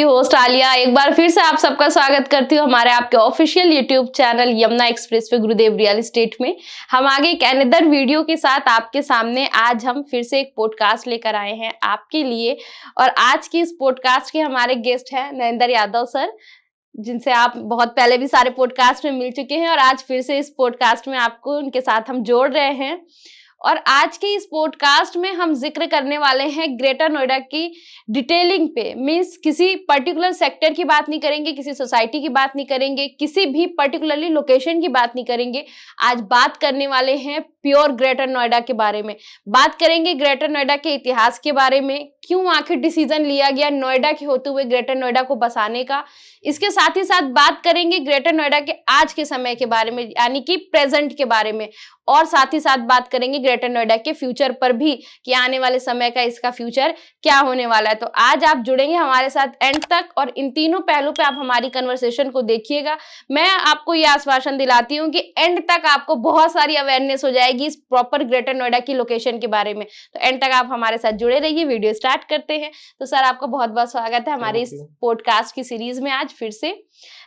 आपकी होस्ट आलिया एक बार फिर से आप सबका स्वागत करती हूँ हमारे आपके official YouTube channel Yamuna express पे गुरुदेव रियल एस्टेट में। हम आगे एक अनदर वीडियो के साथ आपके सामने आज हम फिर से एक पॉडकास्ट लेकर आए हैं आपके लिए। और आज की इस पॉडकास्ट के हमारे गेस्ट हैं नरेंद्र यादव सर, जिनसे आप बहुत पहले भी सारे पॉडकास्ट में मिल चुके हैं और आज फिर से इस पॉडकास्ट में आपको उनके साथ हम जोड़ रहे हैं। और आज के इस पॉडकास्ट में हम जिक्र करने वाले हैं ग्रेटर नोएडा की डिटेलिंग पे। मींस किसी पर्टिकुलर सेक्टर की बात नहीं करेंगे, किसी सोसाइटी की बात नहीं करेंगे, किसी भी पर्टिकुलरली लोकेशन की बात नहीं करेंगे। आज बात करने वाले हैं प्योर ग्रेटर नोएडा के बारे में। बात करेंगे ग्रेटर नोएडा के इतिहास के बारे में, क्यों आखिर डिसीजन लिया गया नोएडा के होते हुए ग्रेटर नोएडा को बसाने का। इसके साथ ही साथ बात करेंगे ग्रेटर नोएडा के आज के समय के बारे में, यानी कि प्रेजेंट के बारे में। और साथ ही साथ बात करेंगे ग्रेटर नोएडा के फ्यूचर पर भी कि आने वाले समय का इसका फ्यूचर क्या होने वाला है। तो आज आप जुड़ेंगे हमारे साथ एंड तक और इन तीनों पहलू पे आप हमारी कन्वर्सेशन को देखिएगा। मैं आपको ये आश्वासन दिलाती हूँ कि एंड तक आपको बहुत सारी अवेयरनेस हो जाएगी इस प्रॉपर ग्रेटर नोएडा की लोकेशन के बारे में। तो एंड तक आप हमारे साथ जुड़े रहिए। वीडियो स्टार्ट करते हैं। तो सर आपका बहुत बहुत स्वागत है हमारे इस पॉडकास्ट की सीरीज में। आज फिर से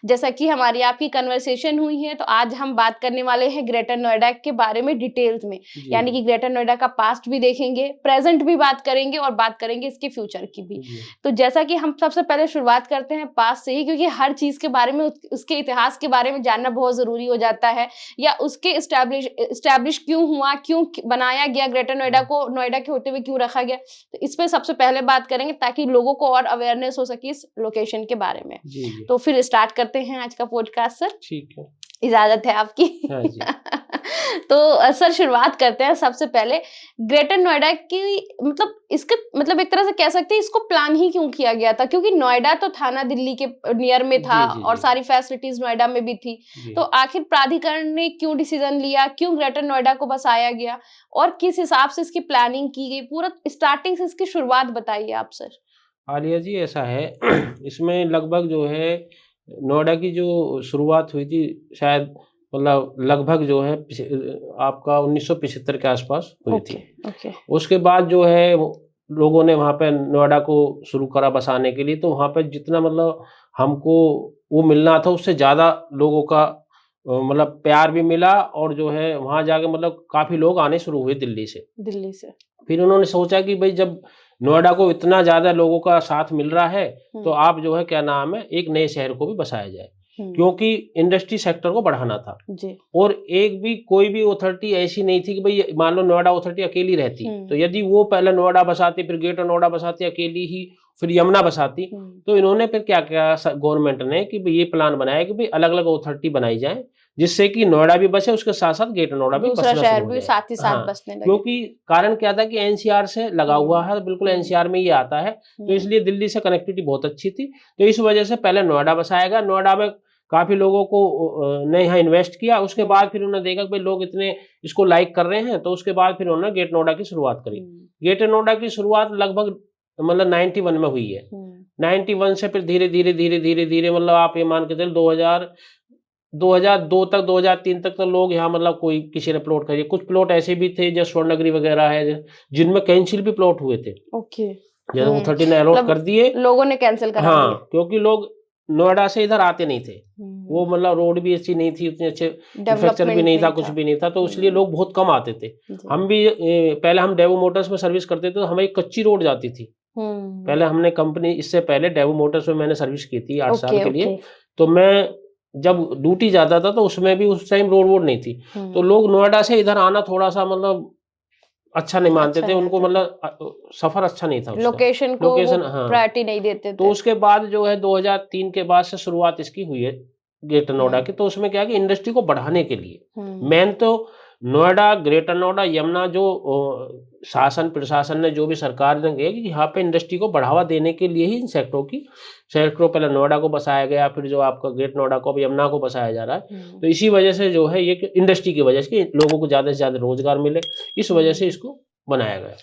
जैसा कि हमारी आपकी कन्वर्सेशन हुई है, तो आज हम बात करने वाले हैं ग्रेटर नोएडा के बारे में डिटेल्स में, यानी कि ग्रेटर नोएडा का पास्ट भी देखेंगे, प्रेजेंट भी बात करेंगे और बात करेंगे इसके फ्यूचर की भी। तो जैसा कि हम सबसे पहले शुरुआत करते हैं पास्ट से ही, क्योंकि हर चीज के बारे में उसके इतिहास के बारे में जानना बहुत जरूरी हो जाता है, या उसके इस्टेब्लिश क्यों हुआ, क्यों बनाया गया ग्रेटर नोएडा को, नोएडा के होते हुए क्यों रखा गया। तो इस पे सबसे पहले बात करेंगे ताकि लोगों को और अवेयरनेस हो सके इस लोकेशन के बारे में। तो फिर स्टार्ट करते हैं आज का पॉडकास्ट सर। ठीक है, इजाजत है आपकी? हाँ जी। तो सर शुरुआत करते हैं सबसे पहले ग्रेटर नोएडा की, मतलब इसके मतलब एक तरह से कह सकते हैं इसको प्लान ही क्यों किया गया था, क्योंकि नोएडा तो था ना, दिल्ली के नियर में था और सारी फैसिलिटीज नोएडा में भी थी। तो आखिर प्राधिकरण ने क्यों डिसीजन लिया, क्यों ग्रेटर नोएडा को बसाया गया और किस हिसाब से इसकी प्लानिंग की गई, पूरा स्टार्टिंग से इसकी शुरुआत बताइए आप सर। आलिया जी, ऐसा है इसमें लगभग जो है नोएडा की जो शुरुआत हुई थी, शायद मतलब लगभग जो है आपका 1975 के आसपास हुई थी। उसके बाद जो है लोगों ने वहाँ पे नोएडा को शुरू करा बसाने के लिए। तो वहाँ पे जितना मतलब हमको वो मिलना था उससे ज़्यादा लोगों का मतलब प्यार भी मिला, और जो है वहाँ जाके मतलब काफ़ी लोग आने शुरू हुए दिल्ली से। फिर उन्होंने सोचा कि भाई जब नोएडा को इतना ज्यादा लोगों का साथ मिल रहा है तो आप जो है क्या नाम है एक नए शहर को भी बसाया जाए, क्योंकि इंडस्ट्री सेक्टर को बढ़ाना था जी। और एक भी कोई भी अथॉरिटी ऐसी नहीं थी कि भाई मान लो नोएडा अथॉरिटी अकेली रहती, तो यदि वो पहले नोएडा बसाती, फिर ग्रेटर नोएडा बसाती अकेली ही, फिर यमुना बसाती, तो इन्होंने फिर क्या किया गवर्नमेंट ने कि ये प्लान बनाया कि भाई अलग अलग अथॉरिटी बनाई जाए, जिससे कि नोएडा भी बसे, उसके साथ साथ ग्रेटर नोएडा भी बसना शहर भी साथ ही साथ बसने लगे। क्योंकि कारण क्या था कि एनसीआर से लगा हुआ है, बिल्कुल एनसीआर में ये आता है, तो इसलिए दिल्ली से कनेक्टिविटी बहुत अच्छी थी। तो इस वजह से पहले नोएडा बसाया गया। नोएडा में काफी लोगों को ने यहाँ इन्वेस्ट किया। उसके बाद फिर उन्होंने देखा कि भाई लोग इतने इसको लाइक कर रहे हैं, तो उसके बाद फिर उन्होंने ग्रेटर नोएडा की शुरुआत करी। ग्रेटर नोएडा की शुरुआत लगभग मतलब 91 में हुई है। 91 से फिर धीरे धीरे मतलब आप ये मान के चल 2002 तक 2003 तक तो लोग यहाँ मतलब कोई किसी ने प्लॉट खरीदे। कुछ प्लॉट ऐसे भी थे जैसे स्वर्णनगरी वगैरह है जिनमें कैंसिल भी प्लॉट हुए थे। जैसे अथॉरिटी ने अलॉट कर दिए, लोगों ने कैंसिल करा दिए। हाँ, क्योंकि लोग नोएडा से इधर आते नहीं थे, वो मतलब रोड भी अच्छी नहीं थी, उतने अच्छे इंफ्रास्ट्रक्चर भी नहीं था, कुछ भी नहीं था, तो इसलिए लोग बहुत कम आते थे। हम भी पहले हम डेवो मोटर्स में सर्विस करते थे, तो हमें एक कच्ची रोड जाती थी। पहले हमने कंपनी, इससे पहले डेवो मोटर्स में मैंने सर्विस की थी 8 साल के लिए। तो मैं जब ड्यूटी जाता था तो उसमें भी उस टाइम रोड नहीं थी, तो लोग नोएडा से इधर आना थोड़ा सा मतलब अच्छा नहीं मानते थे, उनको मतलब सफर अच्छा नहीं था, लोकेशन प्रायोरिटी नहीं देते थे। तो उसके बाद जो है 2003 के बाद से शुरुआत इसकी हुई है ग्रेटर नोएडा की। तो उसमें क्या है कि इंडस्ट्री को बढ़ाने के लिए मेन तो नोएडा, ग्रेटर नोएडा, यमुना जो शासन प्रशासन ने जो भी सरकार ने किया कि यहाँ पे इंडस्ट्री को बढ़ावा देने के लिए ही इन सेक्टरों पहले नोएडा को बसाया गया, फिर जो आपका ग्रेटर नोएडा को, यमुना को बसाया जा रहा है। तो इसी वजह से जो है ये इंडस्ट्री की वजह से लोगों को ज्यादा से ज्यादा रोजगार मिले, इस वजह से इसको बनाया गया।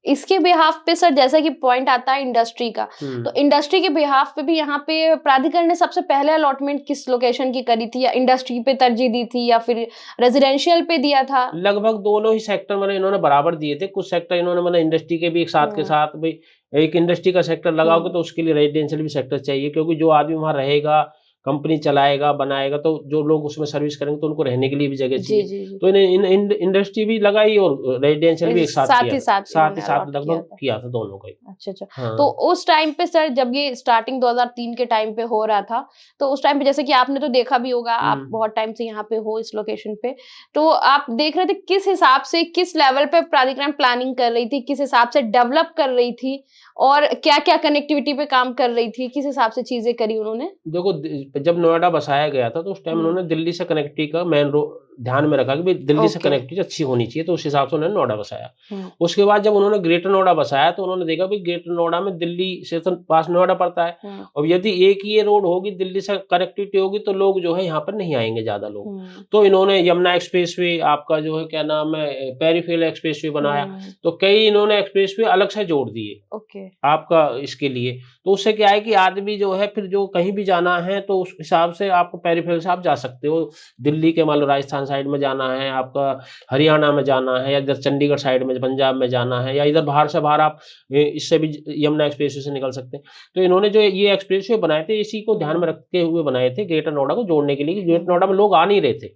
इसके बिहाफ पे सर जैसा कि पॉइंट आता है इंडस्ट्री का, तो इंडस्ट्री के बिहाफ पे भी यहाँ पे प्राधिकरण ने सबसे पहले अलॉटमेंट किस लोकेशन की करी थी, या इंडस्ट्री पे तरजीह दी थी या फिर रेजिडेंशियल पे दिया था? लगभग दोनों ही सेक्टर मतलब इन्होंने बराबर दिए थे। कुछ सेक्टर इन्होंने मतलब इंडस्ट्री के भी एक साथ के साथ, भाई एक इंडस्ट्री का सेक्टर लगाओगे तो उसके लिए रेजिडेंशियल भी सेक्टर चाहिए, क्योंकि जो आदमी वहाँ रहेगा, कंपनी चलाएगा, बनाएगा, तो जो लोग उसमें सर्विस करेंगे तो उनको रहने के लिए भी जगह चाहिए। तो इन्हें इंडस्ट्री भी लगाई और रेजिडेंशियल भी एक साथ ही साथ लगभग किया था दोनों का ही। अच्छा। हाँ। तो उस टाइम पे सर जब ये स्टार्टिंग 2003 के टाइम पे हो रहा था, तो उस टाइम पे जैसे कि आपने तो देखा भी होगा, आप बहुत टाइम से यहाँ पे हो इस लोकेशन पे, तो आप देख रहे थे किस हिसाब से, किस लेवल पे प्राधिकरण प्लानिंग कर रही थी, किस हिसाब से डेवलप कर रही थी, और क्या क्या कनेक्टिविटी पे काम कर रही थी, किस हिसाब से चीजें करी उन्होंने? देखो, जब नोएडा बसाया गया था तो उस टाइम उन्होंने दिल्ली से कनेक्टिविटी का मेन ध्यान में रखा कि भाई दिल्ली से कनेक्टिविटी अच्छी होनी चाहिए, तो उस हिसाब से उन्होंने नोएडा बसाया। उसके बाद जब उन्होंने ग्रेटर नोएडा बसाया तो उन्होंने देखा भाई ग्रेटर नोएडा में दिल्ली से तो पास नोएडा पड़ता है, और यदि एक ही ये रोड होगी, दिल्ली से कनेक्टिविटी होगी, तो लोग जो है यहाँ पर नहीं आएंगे ज्यादा लोग। तो इन्होंने यमुना एक्सप्रेसवे, आपका जो है क्या नाम है, पेरीफेरल एक्सप्रेसवे बनाया, तो कई इन्होंने एक्सप्रेसवे अलग से जोड़ दिए आपका इसके लिए। तो उससे क्या है कि आदमी जो है फिर जो कहीं भी जाना है तो उस हिसाब से आपको पेरीफेरल से आप जा सकते हो। दिल्ली के मान लो राजस्थान साइड में जाना है, आपका हरियाणा में जाना है, या इधर चंडीगढ़ साइड में, पंजाब में जाना है, या इधर बाहर से बाहर आप इससे भी यमुना एक्सप्रेसवे से निकल सकते हैं। तो इन्होंने जो ये एक्सप्रेसवे बनाए थे, इसी को ध्यान में रखते हुए बनाए थे, ग्रेटर नोएडा को जोड़ने के लिए। ग्रेटर नोएडा में लोग आ नहीं रहे थे।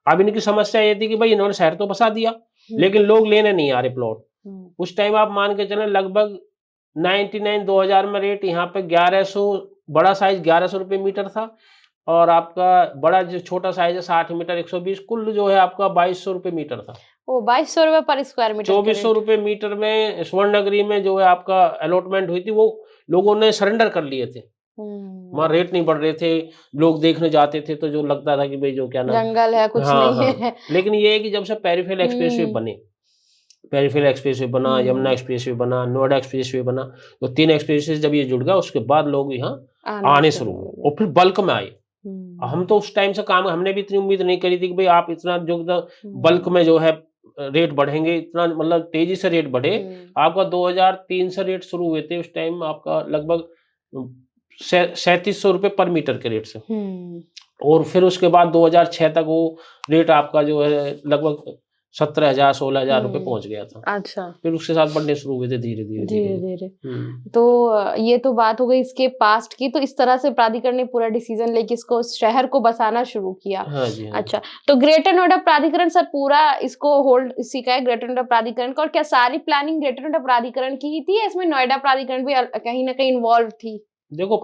अब इनकी समस्या ये थी कि भाई इन्होंने शहर तो बसा दिया, लेकिन लोग लेने नहीं आ रहे प्लॉट। उस टाइम आप मान के चले लगभग 2000 में रेट यहाँ पे 1100, बड़ा साइज 1100 रुपये मीटर था, और आपका बड़ा जो छोटा साइज है 60 मीटर 120, कुल जो है आपका 2200 रुपये मीटर था। 2200 रुपये पर स्क्वायर मीटर, 2400 रुपये मीटर में स्वर्णनगरी में जो है आपका अलॉटमेंट हुई थी, वो लोगों ने सरेंडर कर लिए थे। वहाँ रेट नहीं बढ़ रहे थे, लोग देखने जाते थे तो जो लगता था कि भाई जो क्या ना जंगल है, कुछ नहीं है। लेकिन ये है कि जब से पेरीफेरल एक्सप्रेसवे बने, पेरीफेरल एक्सप्रेसवे बना, यमुना एक्सप्रेसवे बना, नोएडा एक्सप्रेसवे बना, तो 3 एक्सप्रेसवे जब ये जुड़ गया, उसके बाद लोग यहाँ आने शुरू हुए और फिर बल्क में आए। हम तो उस टाइम से काम, हमने भी इतनी उम्मीद नहीं करी थी कि भाई आप इतना जो बल्क में जो है रेट बढ़ेंगे, इतना मतलब तेजी से रेट बढ़े। आपका 2003 से रेट शुरू हुए थे, उस टाइम आपका लगभग 3700 रुपये पर मीटर के रेट से, और फिर उसके बाद 2006 तक वो रेट आपका जो है लगभग 17,000 16,000 रुपये पहुंच गया था। अच्छा। फिर उसके साथ बढ़ने शुरू हुए थे धीरे धीरे। तो ये तो बात हो गई इसके पास्ट की। तो इस तरह से प्राधिकरण ने पूरा डिसीजन लेके इसको शहर को बसाना शुरू किया। हाँ जी, हाँ। अच्छा, तो ग्रेटर नोएडा प्राधिकरण सर पूरा इसको होल्ड इसी का है, ग्रेटर नोएडा प्राधिकरण का, और क्या सारी प्लानिंग ग्रेटर नोएडा प्राधिकरण की ही थी, इसमें नोएडा प्राधिकरण भी कहीं ना कहीं इन्वॉल्व थी? देखो,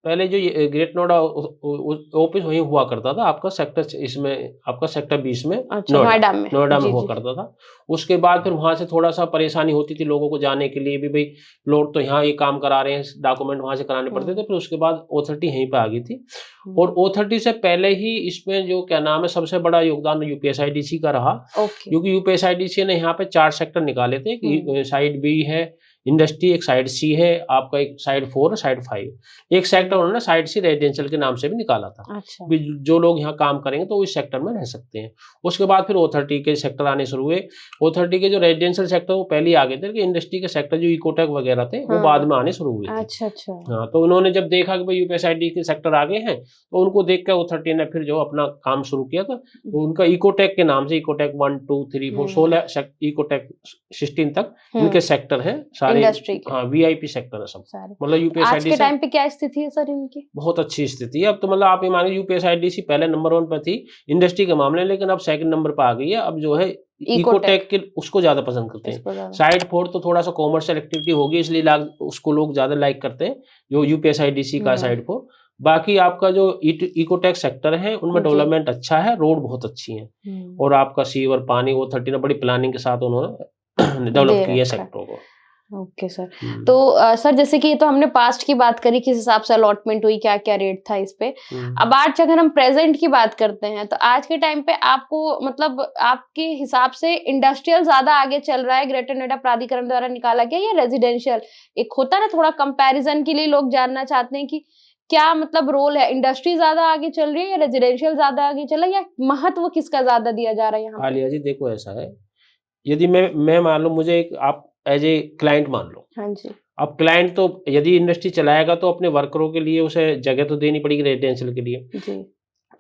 पहले जो ग्रेट नोएडा ऑफिस वही हुआ करता था आपका सेक्टर, इसमें आपका सेक्टर 20 में, नोएडा में हुआ करता था। उसके बाद फिर वहां से थोड़ा सा परेशानी होती थी लोगों को जाने के लिए भी, भाई प्लॉट तो यहाँ ये काम करा रहे हैं, डॉक्यूमेंट वहां से कराने पड़ते थे। फिर उसके बाद ऑथोरिटी यहीं पे आ गई थी, और ऑथोरिटी से पहले ही इसमें जो क्या नाम है, सबसे बड़ा योगदान यूपीएसआईडीसी का रहा, क्योंकि यूपीएसआईडीसी ने यहाँ पे 4 सेक्टर निकाले थे। साइड बी है इंडस्ट्री, एक साइड सी है आपका, एक साइड 4 साइड 5, एक सेक्टर उन्होंने साइड सी रेजिडेंशियल के नाम से भी निकाला था। अच्छा। जो लोग यहाँ काम करेंगे तो इस सेक्टर में रह सकते हैं। उसके बाद फिर ऑथोरिटी के सेक्टर आने शुरू हुए। ऑथोरिटी के जो रेजिडेंशियल सेक्टर वो पहले आ गए थे, इंडस्ट्री के सेक्टर जो इकोटेक वगैरह थे वो बाद में आने शुरू हुए थे। अच्छा अच्छा। हाँ, तो उन्होंने जब देखा कि भाई यूपीएसआईडी के सेक्टर आ गए हैं, तो उनको देख कर ऑथोरिटी ने फिर जो अपना काम शुरू किया था, तो उनका इकोटेक के नाम से, इकोटेक 1 2 3 4 16 इकोटेक 16 तक इनके सेक्टर है सारे। हाँ, वीआईपी सेक्टर है सब। मतलब यूपीएसआईडी आज के टाइम पे क्या स्थिति है सर इनकी? बहुत अच्छी स्थिति है अब तो। मतलब आप ये मानिए यूपीएसआईडीसी पहले नंबर 1 पर थी इंडस्ट्री के मामले, लेकिन अब सेकंड नंबर पर आ गई है। अब जो है इकोटेक के उसको ज्यादा पसंद करते हैं। साइड 4 तो थोड़ा सा कॉमर्शियल एक्टिविटी होगी, इसलिए उसको लोग ज्यादा लाइक करते हैं, जो यूपीएसआईडीसी का साइड 4। बाकी आपका जो इकोटेक सेक्टर है उनमें डेवलपमेंट अच्छा है, रोड बहुत अच्छी है, और आपका सीवर पानी वो 30 ने बड़ी प्लानिंग के साथ उन्होंने डेवलप किया सेक्टरों को। Okay sir. तो सर जैसे कि ये तो हमने पास्ट की बात करी, किस हिसाब से अलॉटमेंट हुई, क्या क्या रेट था इस पे। अब आज अगर हम प्रेजेंट की बात करते हैं, तो आज के टाइम पे आपको मतलब आपके हिसाब से इंडस्ट्रियल ज्यादा आगे चल रहा है, ग्रेटर नोएडा प्राधिकरण द्वारा निकाला गया, या रेजिडेंशियल? एक होता है ना थोड़ा कंपैरिजन के लिए लोग जानना चाहते हैं कि क्या मतलब रोल है, इंडस्ट्री ज्यादा आगे चल रही है या रेजिडेंशियल ज्यादा आगे चल रहा है, या महत्व किसका ज्यादा दिया जा रहा है यहाँ? आलिया जी देखो, ऐसा है यदि मैं मान लो, मुझे एक आप एज ए क्लाइंट मान लो। हाँ जी। अब क्लाइंट तो यदि इंडस्ट्री चलाएगा तो अपने वर्करों के लिए उसे जगह तो देनी पड़ेगी रेजिडेंशियल के लिए जी।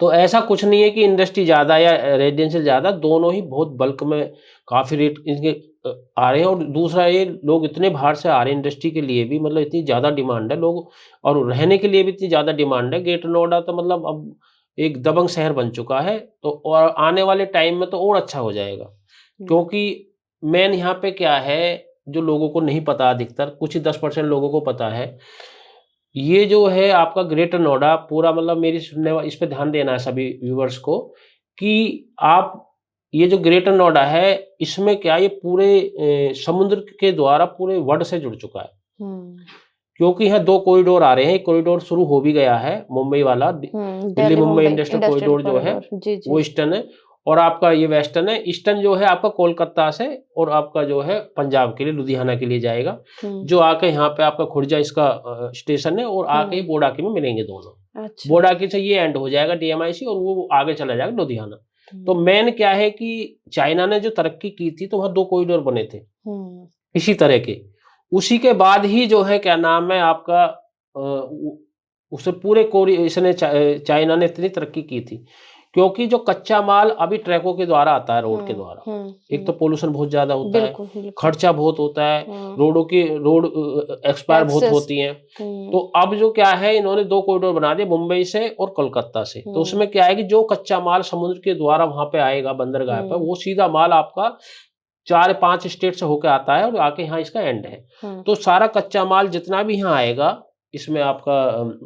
तो ऐसा कुछ नहीं है कि इंडस्ट्री ज्यादा या रेजिडेंशियल ज्यादा, दोनों ही बहुत बल्क में काफी रेट इनके आ रहे हैं। और दूसरा ये लोग इतने बाहर से आ रहे हैं इंडस्ट्री के लिए भी, मतलब इतनी ज्यादा डिमांड है लोग, और रहने के लिए भी इतनी ज्यादा डिमांड है। ग्रेटर नोएडा तो मतलब अब एक दबंग शहर बन चुका है, तो और आने वाले टाइम में तो और अच्छा हो जाएगा। क्योंकि मेन यहाँ पे क्या है जो लोगों को नहीं पता, अधिकतर कुछ ही 10% लोगों को पता है, ये जो है आपका ग्रेटर नोएडा पूरा, मतलब मेरी सुनने इस पे ध्यान देना है सभी व्यूवर्स को कि आप ये जो ग्रेटर नोएडा है इसमें क्या ये पूरे समुद्र के द्वारा पूरे वर्ल्ड से जुड़ चुका है। क्योंकि यहाँ 2 कॉरिडोर आ रहे हैं। एक कॉरिडोर शुरू हो भी गया है मुंबई वाला, दिल्ली मुंबई इंडस्ट्रियल कॉरिडोर जो है वो ईस्टर्न है, और आपका ये वेस्टर्न है। ईस्टर्न जो है आपका कोलकाता से और आपका जो है पंजाब के लिए, लुधियाना के लिए जाएगा, जो आके यहाँ पे आपका खुर्जा इसका स्टेशन है, और आके बोडाकी में मिलेंगे दोनों। अच्छा। बोडाकी से ये एंड हो जाएगा DMIC और वो आगे चला जाएगा लुधियाना। तो मेन क्या है कि चाइना ने जो तरक्की की थी तो वहाँ 2 कॉरिडोर बने थे इसी तरह के। उसी के बाद ही जो है क्या नाम है आपका उसे पूरे इसने चाइना ने इतनी तरक्की की थी, क्योंकि जो कच्चा माल अभी ट्रकों के द्वारा आता है, रोड के द्वारा, एक तो पोल्यूशन बहुत ज्यादा होता है, खर्चा बहुत होता है, रोड एक्सपायर बहुत होती हैं। तो अब जो क्या है इन्होंने 2 कॉरिडोर बना दिए, मुंबई से और कोलकाता से। तो उसमें क्या है कि जो कच्चा माल समुद्र के द्वारा वहां पे आएगा बंदरगाह पर, वो सीधा माल आपका 4-5 स्टेट से होकर आता है और आके यहाँ इसका एंड है। तो सारा कच्चा माल जितना भी यहाँ आएगा इसमें आपका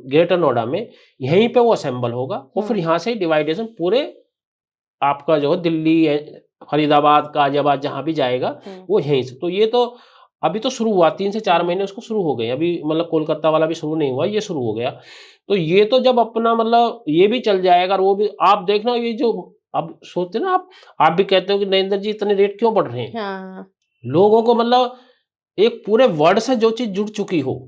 ग्रेटर नोएडा में, यहीं पे वो असेंबल होगा और फिर यहाँ से डिवाइडेशन पूरे आपका जो है दिल्ली, फरीदाबाद, गाजियाबाद जहाँ भी जाएगा वो यहीं से। तो ये तो अभी तो शुरू हुआ, 3 से 4 महीने उसको शुरू हो गए, अभी मतलब कोलकाता वाला भी शुरू नहीं हुआ, ये शुरू हो गया। तो ये तो जब अपना मतलब ये भी चल जाएगा और वो भी, आप देखना ये जो अब सोचते ना आप भी कहते हो कि नरेंद्र जी इतने रेट क्यों बढ़ रहे हैं। हाँ। लोगों को मतलब एक पूरे वर्ल्ड से जो चीज जुड़ चुकी हो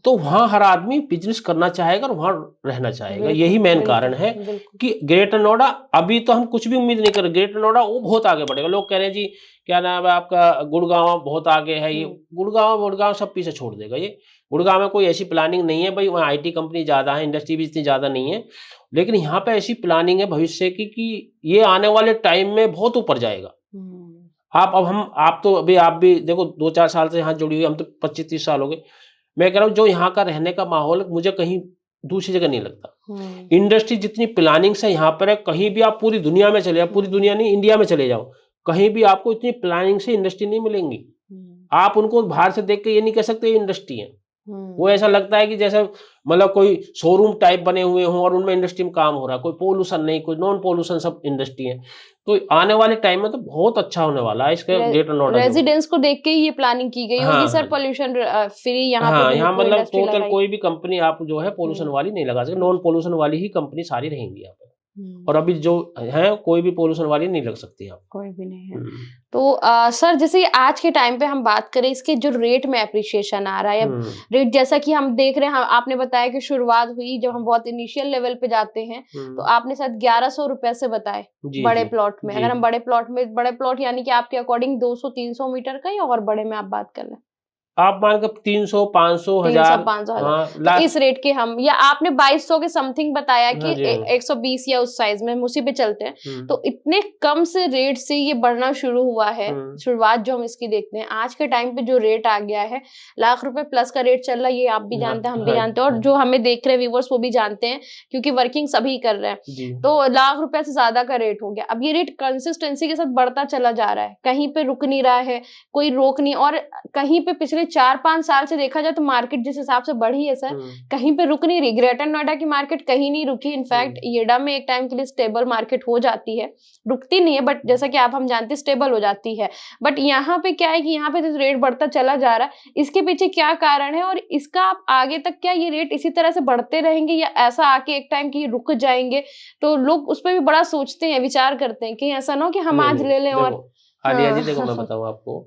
तो वहां हर आदमी बिजनेस करना चाहेगा और वहां रहना चाहेगा। यही मेन कारण है कि ग्रेटर नोएडा, अभी तो हम कुछ भी उम्मीद नहीं कर रहे, ग्रेटर नोएडा वो बहुत आगे बढ़ेगा। लोग कह रहे हैं जी क्या नाम है आपका गुड़गांव बहुत आगे है, ये गुड़गांव सब पीछे छोड़ देगा। ये गुड़गांव में कोई ऐसी प्लानिंग नहीं है भाई, वहाँ IT कंपनी ज्यादा है, इंडस्ट्री भी इतनी ज्यादा नहीं है, लेकिन यहाँ पे ऐसी प्लानिंग है भविष्य की कि ये आने वाले टाइम में बहुत ऊपर जाएगा। आप तो अभी आप भी देखो 2-4 साल से यहाँ जुड़ी हुई, हम तो 25-30 साल हो गए। मैं कह रहा हूँ जो यहाँ का रहने का माहौल मुझे कहीं दूसरी जगह नहीं लगता। इंडस्ट्री जितनी प्लानिंग से यहाँ पर है, कहीं भी आप पूरी दुनिया में चले जाओ, पूरी दुनिया नहीं इंडिया में चले जाओ, कहीं भी आपको इतनी प्लानिंग से इंडस्ट्री नहीं मिलेंगी। आप उनको बाहर से देख के ये नहीं कह सकते ये इंडस्ट्री है। वो ऐसा लगता है कि जैसे मतलब कोई शोरूम टाइप बने हुए हों और उनमें इंडस्ट्री में काम हो रहा है, कोई पोल्यूशन नहीं, कोई नॉन पोल्यूशन, सब इंडस्ट्री है। तो आने वाले टाइम में तो बहुत अच्छा होने वाला है इसके ग्रेटर नोएडा। रेजिडेंस को देख के ये प्लानिंग की गई होगी सर, पोल्यूशन फ्री यहाँ पे। यहाँ मतलब टोटल कोई भी कंपनी आप जो है पोल्यूशन वाली नहीं लगा सकते, नॉन पोल्यूशन वाली ही कंपनी सारी रहेंगी यहाँ पे। और अभी जो है कोई भी पोल्यूशन वाली नहीं लग सकती आप, कोई भी नहीं है। तो सर जैसे आज के टाइम पे हम बात करें इसके जो रेट में एप्रिसिएशन आ रहा है, अब रेट जैसा कि हम देख रहे हैं, आपने बताया कि शुरुआत हुई जब हम बहुत इनिशियल लेवल पे जाते हैं तो आपने शायद 1100 रुपए से बताए बड़े प्लॉट में। अगर हम बड़े प्लॉट यानी कि आपके अकॉर्डिंग 200-300 मीटर का, या और बड़े में आप बात कर लें, आप मान कर 300, 500, 1000, 500 तो इस रेट के हम, या आपने 2200 के समथिंग बताया कि 120 या उस साइज में उसी पे चलते हैं। तो इतने कम से रेट से ये बढ़ना शुरू हुआ है, शुरुआत जो हम इसकी देखते हैं। आज के टाइम पे जो रेट आ गया है, लाख रुपए प्लस का रेट चल रहा है, ये आप भी जानते हैं, हम भी जानते हैं, और जो हमें देख रहे व्यूवर्स वो भी जानते हैं, क्योंकि वर्किंग सभी कर रहे हैं। तो लाख रुपए से ज्यादा का रेट हो गया। अब ये रेट कंसिस्टेंसी के साथ बढ़ता चला जा रहा है, कहीं पे रुक नहीं रहा है, कोई रोक नहीं। और कहीं पे पिछले 4-5 साल से देखा जाए तो मार्केट जिस हिसाब से बढ़ी है सर, कहीं पे रुक नहीं रही। ग्रेटर नोएडा की मार्केट कहीं नहीं रुकी। इनफैक्ट येडा में एक टाइम के लिए स्टेबल मार्केट हो जाती है, रुकती नहीं है, बट जैसा कि आप हम जानते हैं स्टेबल हो जाती है। बट यहाँ पे क्या है कि यहाँ पे जो रेट बढ़ता चला जा रहा है, इसके पीछे क्या कारण है, और इसका आप आगे तक क्या ये रेट इसी तरह से बढ़ते रहेंगे, या ऐसा आके एक टाइम की रुक जाएंगे? तो लोग उस पर भी बड़ा सोचते हैं, विचार करते हैं कि ऐसा ना हो कि हम आज ले लें। और आलिया जी देखो मैं बताऊं आपको,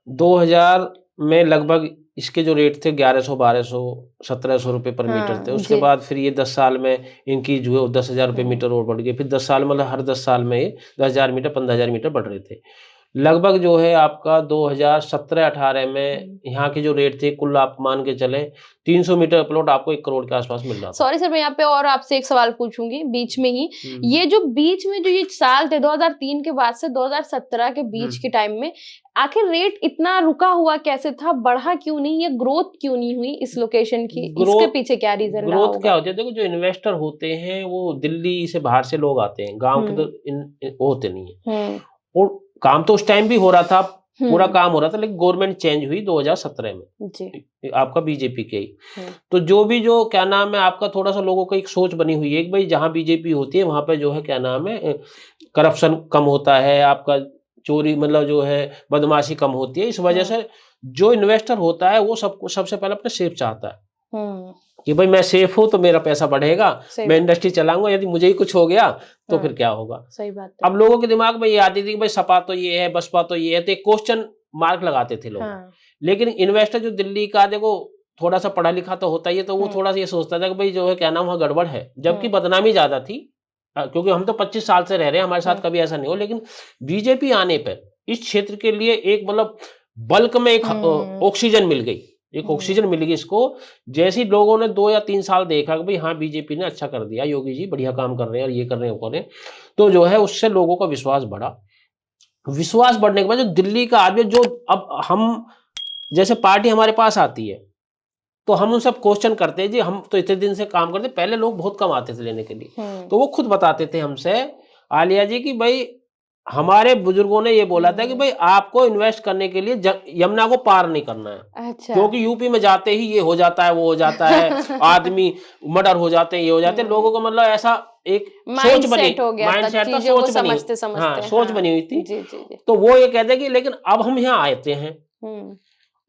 2000 में लगभग इसके जो रेट थे 1100, 1200, 1700 रुपए पर मीटर थे। उसके बाद फिर ये 10 साल में इंक्रीज हुए, 10,000 रुपए मीटर और बढ़ गए। फिर 10 साल मतलब हर 10 साल में ये 10,000 मीटर, 15,000 मीटर बढ़ रहे थे। लगभग जो है आपका 2017-18 में यहाँ के जो रेट थे, कुल आप मान के चले 300 मीटर प्लॉट आपको 1 करोड़ के आसपास मिल रहा था। सॉरी सर, मैं यहाँ पे और आपसे एक सवाल पूछूंगी बीच में ही। ये जो बीच में जो ये साल थे 2003 के बाद से 2017 के बीच के टाइम में, आखिर रेट इतना रुका हुआ कैसे था? बढ़ा क्यों नहीं? ये ग्रोथ क्यों नहीं हुई इस लोकेशन की? इसके पीछे क्या रीजन रहा होगा? ग्रोथ क्या होती है, देखो जो इन्वेस्टर होते हैं वो दिल्ली से बाहर से लोग आते हैं, गाँव के तो होते नहीं है। और काम तो उस टाइम भी हो रहा था, पूरा काम हो रहा था, लेकिन गवर्नमेंट चेंज हुई 2017 में जी। आपका बीजेपी के ही। तो जो भी जो क्या नाम है आपका, थोड़ा सा लोगों को एक सोच बनी हुई है कि भाई जहां बीजेपी होती है वहां पे जो है क्या नाम है करप्शन कम होता है, आपका चोरी मतलब जो है बदमाशी कम होती है। इस वजह से जो इन्वेस्टर होता है वो सबसे पहले अपने सेफ चाहता है कि भाई मैं सेफ हूं तो मेरा पैसा बढ़ेगा, मैं इंडस्ट्री चलाऊंगा, यदि मुझे ही कुछ हो गया तो फिर क्या होगा। सही बात है। अब लोगों के दिमाग में ये आती थी कि भाई सपा तो ये है, बसपा तो ये है, तो एक क्वेश्चन मार्क लगाते थे लोग। लेकिन इन्वेस्टर जो दिल्ली का, देखो थोड़ा सा पढ़ा लिखा तो होता ही है, तो वो थोड़ा सा ये सोचता था कि भाई जो है क्या नाम वहाँ गड़बड़ है, जबकि बदनामी ज्यादा थी। क्योंकि हम तो 25 साल से रह रहे हैं, हमारे साथ कभी ऐसा नहीं हो। लेकिन बीजेपी आने पर इस क्षेत्र के लिए एक मतलब बल्क में एक ऑक्सीजन मिल गई, एक ऑक्सीजन मिल गई इसको। जैसे लोगों ने 2 या 3 साल देखा कि भाई हाँ बीजेपी ने अच्छा कर दिया, योगी जी बढ़िया काम कर रहे हैं और ये कर रहे हैं वो कर रहे हैं, तो जो है उससे लोगों का विश्वास बढ़ा। विश्वास बढ़ने के बाद जो दिल्ली का आदमी, जो अब हम जैसे पार्टी हमारे पास आती है तो हम उन सब क्वेश्चन करते हैं जी, हम तो इतने दिन से काम करते, पहले लोग बहुत कम आते थे लेने के लिए, तो वो खुद बताते थे हमसे आलिया जी की भाई हमारे बुजुर्गों ने ये बोला था कि भाई आपको इन्वेस्ट करने के लिए यमुना को पार नहीं करना है। अच्छा। क्योंकि यूपी में जाते ही ये हो जाता है, वो हो जाता है, आदमी मर्डर हो जाते हैं, ये हो जाते हैं। लोगों को मतलब ऐसा एक सोच बनी, माइंडसेट था, सोच बनी, हाँ सोच बनी हुई थी। तो वो ये कहते कि लेकिन अब हम यहाँ आते हैं,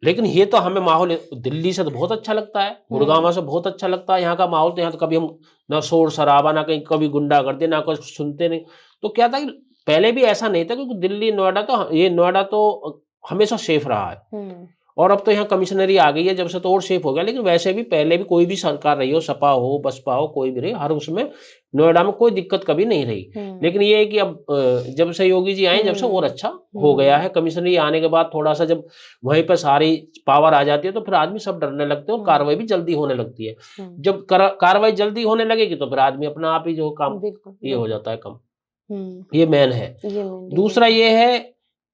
लेकिन ये तो हमें माहौल दिल्ली से तो बहुत अच्छा लगता है, गुड़गांव से बहुत अच्छा लगता है, यहाँ का माहौल तो यहाँ तो कभी हम ना शोर शराबा, ना कहीं कभी गुंडागर्दी, ना कुछ सुनते नहीं। तो क्या था कि पहले भी ऐसा नहीं था, क्योंकि दिल्ली नोएडा तो हमेशा सेफ रहा है। और अब तो यहाँ कमिश्नरी आ गई है जब से, तो और सेफ हो गया। लेकिन वैसे भी पहले भी कोई भी सरकार रही हो, सपा हो बसपा हो कोई भी रही, हर उसमें नोएडा में कोई दिक्कत कभी नहीं रही। लेकिन ये है कि अब जब से योगी जी आए, जब से और अच्छा हो गया है। कमिश्नरी आने के बाद थोड़ा सा जब वहीं पर सारी पावर आ जाती है तो फिर आदमी सब डरने लगते हैं और कार्रवाई भी जल्दी होने लगती है। जब कार्रवाई जल्दी होने लगेगी तो फिर आदमी अपना आप ही जो काम ये हो जाता है कम। ये मेन है। दूसरा ये है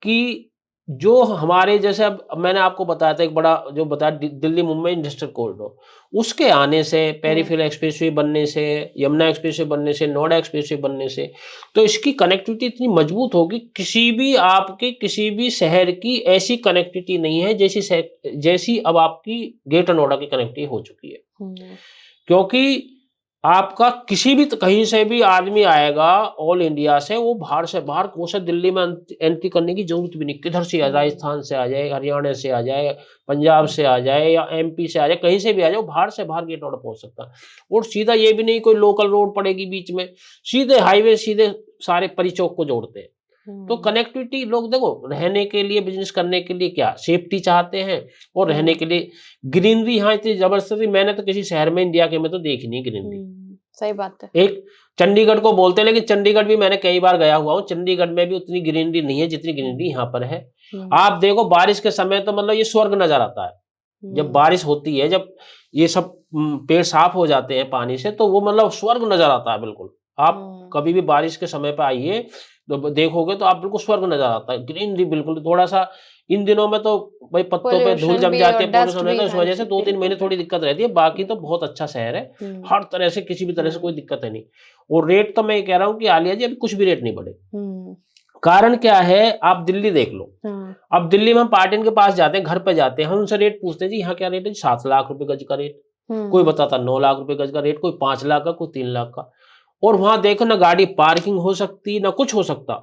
कि जो हमारे जैसे, अब मैंने आपको बताया था एक बड़ा जो बताया दिल्ली मुंबई इंडस्ट्रियल कॉरिडोर, उसके आने से, पेरिफेरल एक्सप्रेसवे बनने से, यमुना एक्सप्रेसवे बनने से, नोएडा एक्सप्रेसवे बनने से, तो इसकी कनेक्टिविटी इतनी मजबूत होगी, किसी भी शहर की ऐसी कनेक्टिविटी नहीं है जैसी अब आपकी ग्रेटर नोएडा की कनेक्टिविटी हो चुकी है। क्योंकि आपका किसी भी कहीं से भी आदमी आएगा ऑल इंडिया से, वो बाहर से दिल्ली में एंट्री करने की जरूरत भी नहीं, किधर से आ जाए, राजस्थान से आ जाए, हरियाणा से आ जाए, पंजाब से आ जाए या एमपी से आ जाए, कहीं से भी आ जाए, बाहर से बाहर गेट नोएडा पहुंच सकता है। और सीधा ये भी नहीं कोई लोकल रोड पड़ेगी बीच में, सीधे हाईवे, सीधे सारे परिचौक को जोड़ते हैं। तो कनेक्टिविटी, लोग देखो रहने के लिए, बिजनेस करने के लिए क्या सेफ्टी चाहते हैं, और रहने के लिए ग्रीनरी यहाँ इतनी जबरदस्ती मैंने तो किसी शहर में इंडिया के में तो देखी नहीं ग्रीनरी। सही बात है। एक चंडीगढ़ को बोलते हैं, लेकिन चंडीगढ़ भी मैंने कई बार गया हुआ हूँ, चंडीगढ़ में भी उतनी ग्रीनरी नहीं है जितनी ग्रीनरी यहाँ पर है। आप देखो बारिश के समय तो मतलब ये स्वर्ग नजर आता है। जब बारिश होती है, जब ये सब पेड़ साफ हो जाते हैं पानी से, तो वो मतलब स्वर्ग नजर आता है बिल्कुल। आप कभी भी बारिश के समय पे आइए तो देखोगे तो आप बिल्कुल स्वर्ग नजर आता है, ग्रीनरी बिल्कुल। थोड़ा सा इन दिनों में तो भाई पत्तों पे धूल जम जाती है, पोल्यूशन होता है, इस वजह से 2-3 महीने थोड़ी दिक्कत रहती है। बाकी तो बहुत अच्छा शहर है, हर तरह से किसी भी तरह से कोई दिक्कत है नहीं। और रेट तो मैं कह रहा हूँ कि आलिया जी अभी कुछ भी रेट नहीं बढ़े। कारण क्या है, आप दिल्ली देख लो। अब दिल्ली में हम पार्टियन के पास जाते हैं, घर पे जाते हैं, हम उनसे रेट पूछते हैं जी यहाँ क्या रेट है, 7 लाख रुपए गज का रेट, कोई बताता 9 लाख रुपए गज का रेट, कोई 5 लाख का, कोई 3 लाख का। और वहां देखो ना गाड़ी पार्किंग हो सकती ना कुछ हो सकता।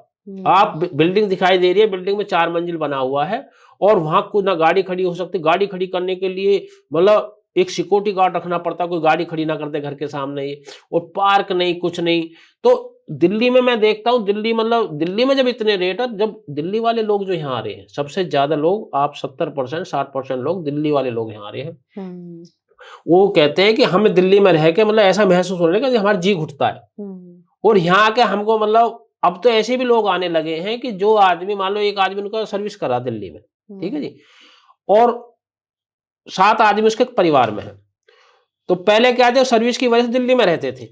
आप बिल्डिंग दिखाई दे रही है, बिल्डिंग में 4 मंजिल बना हुआ है, और वहां को ना गाड़ी खड़ी हो सकती। गाड़ी खड़ी करने के लिए मतलब एक सिक्योरिटी गार्ड रखना पड़ता, कोई गाड़ी खड़ी ना करते घर के सामने ये, और पार्क नहीं, कुछ नहीं। तो दिल्ली में मैं देखता हूँ, दिल्ली मतलब दिल्ली में जब इतने रेट है, जब दिल्ली वाले लोग जो यहाँ आ रहे हैं, सबसे ज्यादा लोग, आप 70% 60% लोग दिल्ली वाले लोग यहाँ आ रहे हैं। वो कहते हैं कि हमें दिल्ली में रह के मतलब ऐसा महसूस होने लगा कि हमारा जी घुटता है। और यहाँ आके हमको मतलब अब तो ऐसे भी लोग आने लगे हैं कि जो आदमी, मान लो एक आदमी उनका सर्विस करा दिल्ली में, ठीक है जी, और 7 आदमी उसके परिवार में है। तो पहले क्या थे, सर्विस की वजह से दिल्ली में रहते थे,